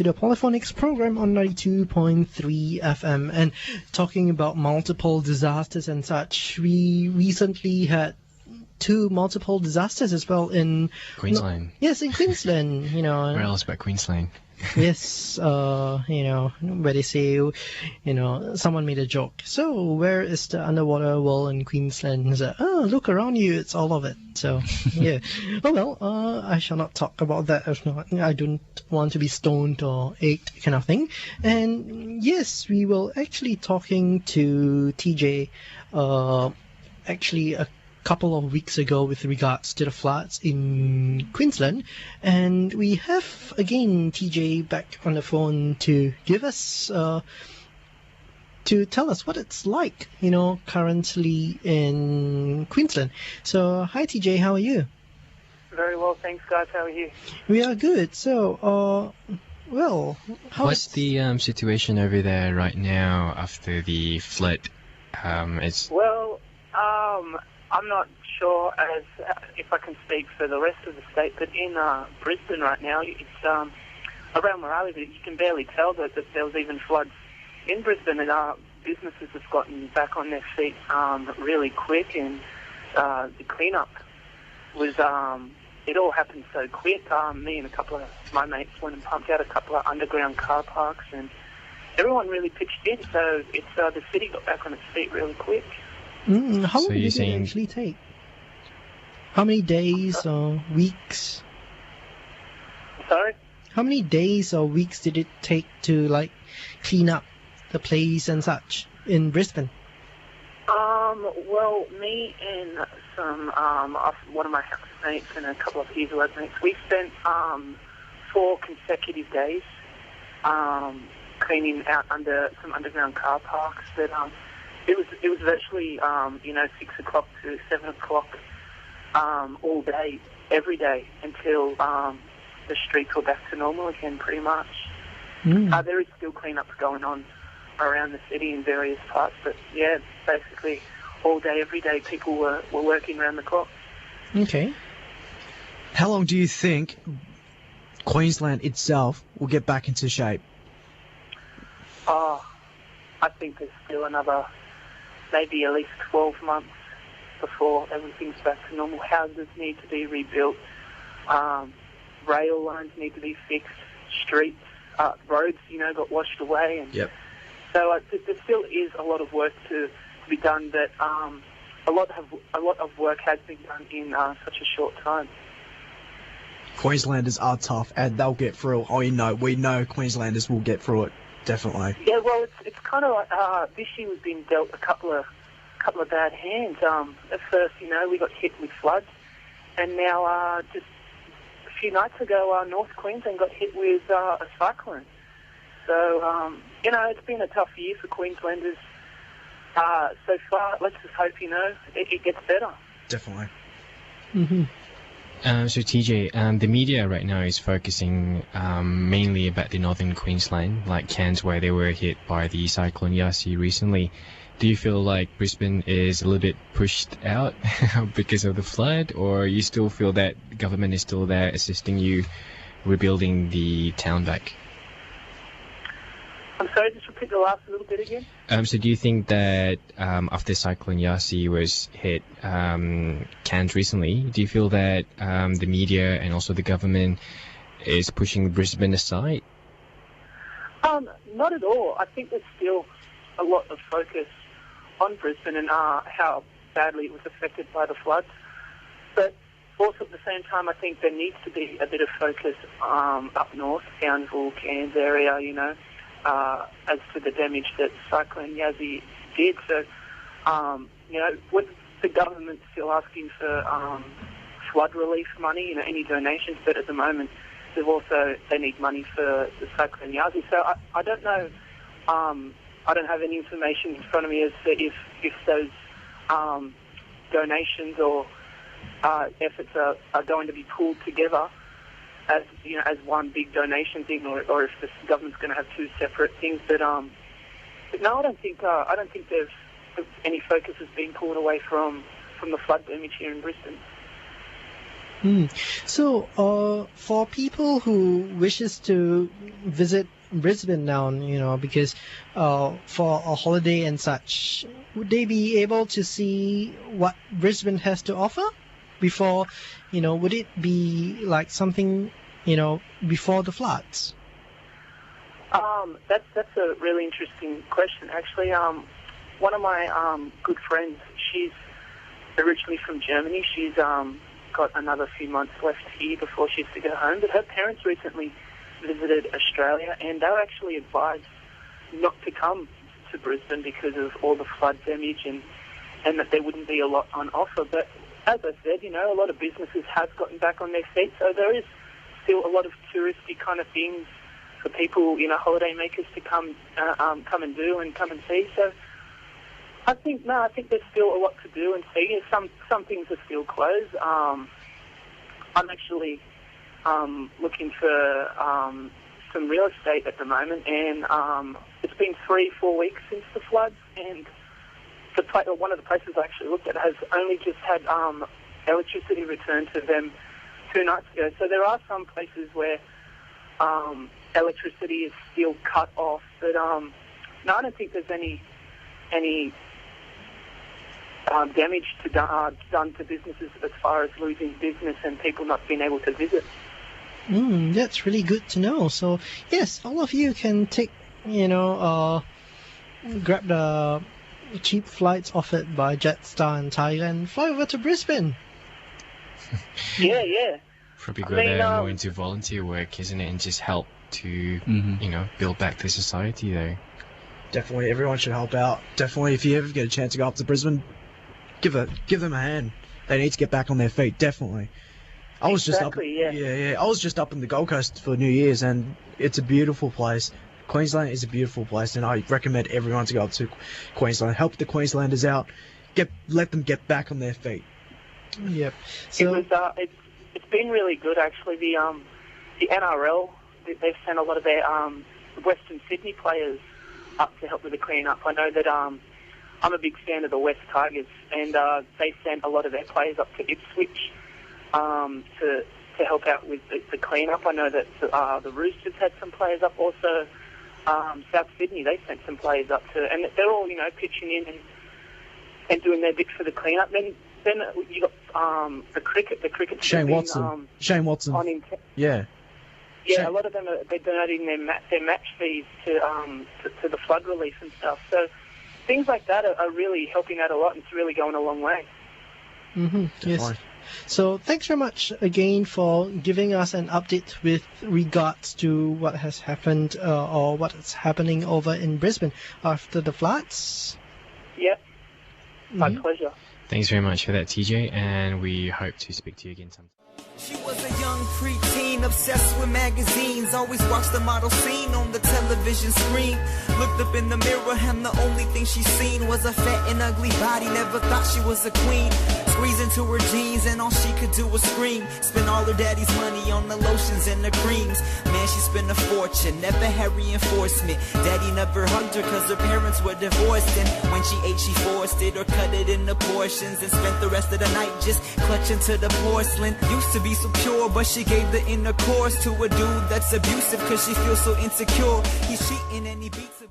the Polyphonics program on 92.3 FM. And talking about multiple disasters and such, we recently had two multiple disasters as well in Queensland. Yes, in Queensland, Where else but Queensland? Yes, where they say, someone made a joke. So, where is the underwater world in Queensland? It's like, oh, look around you, it's all of it. So, yeah. Oh, well, I shall not talk about that. If not, I don't want to be stoned or egged kind of thing. And yes, we will actually talking to TJ, actually a couple of weeks ago with regards to the floods in Queensland, and we have again TJ back on the phone to give us to tell us what it's like currently in Queensland. So hi TJ, how are you? Very well, thanks guys, how are you? We are good. So what's the situation over there right now after the flood? I'm not sure if I can speak for the rest of the state, but in Brisbane right now, it's around where I live, you can barely tell that there was even floods in Brisbane, and businesses have gotten back on their feet really quick, and the cleanup was, it all happened so quick. Me and a couple of my mates went and pumped out a couple of underground car parks, and everyone really pitched in, so it's the city got back on its feet really quick. How long did it actually take? How many days or weeks? Sorry? How many days or weeks did it take to clean up the place and such in Brisbane? Well, me and some one of my housemates and a couple of his workmates, we spent 4 consecutive days cleaning out under some underground car parks. That it was virtually 6 o'clock to 7 o'clock all day, every day until the streets were back to normal again, pretty much. There is still cleanups going on around the city in various parts, but yeah, basically all day, every day, people were working around the clock. Okay. How long do you think Queensland itself will get back into shape? I think there's still another maybe at least 12 months before everything's back to normal. Houses need to be rebuilt, rail lines need to be fixed, streets, roads, got washed away, and yep. So there still is a lot of work to be done, but a lot of work has been done in such a short time. Queenslanders are tough, and they'll get through it. We know Queenslanders will get through it, definitely. Yeah, well, it's kind of like this year we've been dealt a couple of bad hands. At first, we got hit with floods, and now just a few nights ago, North Queensland got hit with a cyclone. So, it's been a tough year for Queenslanders so far. Let's just hope, it gets better. Definitely. Mm-hmm. So TJ, the media right now is focusing mainly about the northern Queensland, like Cairns, where they were hit by the cyclone Yasi recently. Do you feel like Brisbane is a little bit pushed out because of the flood, or you still feel that the government is still there assisting you rebuilding the town back? I'm sorry, just repeat the last little bit again. So do you think that after Cyclone Yasi was hit Cairns recently, do you feel that the media and also the government is pushing Brisbane aside? Not at all. I think there's still a lot of focus on Brisbane and how badly it was affected by the floods. But also at the same time, I think there needs to be a bit of focus up north, Townsville, Cairns area, as to the damage that Cyclone Yasi did. So, with the government still asking for flood relief money, any donations, but at the moment they need money for the Cyclone Yasi. So I don't know, I don't have any information in front of me as to if those donations or efforts are going to be pulled together as one big donation thing, or if the government's going to have two separate things. But no, I don't think there's any focus has been pulled away from the flood damage here in Brisbane. So, for people who wishes to visit Brisbane now, because for a holiday and such, would they be able to see what Brisbane has to offer before, would it be like something, before the floods? That's a really interesting question. Actually, one of my good friends, she's originally from Germany. She's got another few months left here before she has to go home. But her parents recently visited Australia, and they were actually advised not to come to Brisbane because of all the flood damage and that there wouldn't be a lot on offer. But as I said, a lot of businesses have gotten back on their feet, so there is still a lot of touristy kind of things for people, holiday makers to come and do and come and see. So I think there's still a lot to do and see. Some things are still closed. I'm actually looking for some real estate at the moment, and it's been 3-4 weeks since the floods, and one of the places I actually looked at has only just had electricity returned to them 2 nights ago. So there are some places where electricity is still cut off, but no, I don't think there's any damage done to businesses as far as losing business and people not being able to visit. That's really good to know. So yes, all of you can take, grab the cheap flights offered by Jetstar in Thailand, fly over to Brisbane. Yeah. Probably go there more into volunteer work, isn't it, and just help to, build back the society there. Definitely, everyone should help out. Definitely, if you ever get a chance to go up to Brisbane, give them a hand. They need to get back on their feet. Definitely. I was just up in the Gold Coast for New Year's, and it's a beautiful place. Queensland is a beautiful place, and I recommend everyone to go up to Queensland. Help the Queenslanders out. Let them get back on their feet. Yep. So it's been really good actually. The NRL, they've sent a lot of their Western Sydney players up to help with the clean-up. I know that I'm a big fan of the West Tigers, and they sent a lot of their players up to Ipswich to help out with the clean-up. I know that the Roosters had some players up. Also, South Sydney, they sent some players up to, and they're all pitching in and doing their bit for the clean-up. Then you got the cricket. The cricket. Shane Watson. Yeah. Yeah, a lot of them they're donating their match fees to the flood relief and stuff. So things like that are really helping out a lot, and it's really going a long way. Yes. So thanks very much again for giving us an update with regards to what has happened or what is happening over in Brisbane after the floods. Yep. My pleasure. Thanks very much for that, TJ, and we hope to speak to you again sometime. She was a young preteen, obsessed with magazines. Always watched the model scene on the television screen. Looked up in the mirror and the only thing she seen was a fat and ugly body. Never thought she was a queen. Squeeze into her jeans and all she could do was scream. Spent all her daddy's money on the lotions and the creams. Man, she spent a fortune, never had reinforcement. Daddy never hugged her cause her parents were divorced. And when she ate, she forced it or cut it into portions. And spent the rest of the night just clutching to the porcelain. Used to be so pure, but she gave the intercourse to a dude that's abusive cause she feels so insecure. He's cheating and he beats her.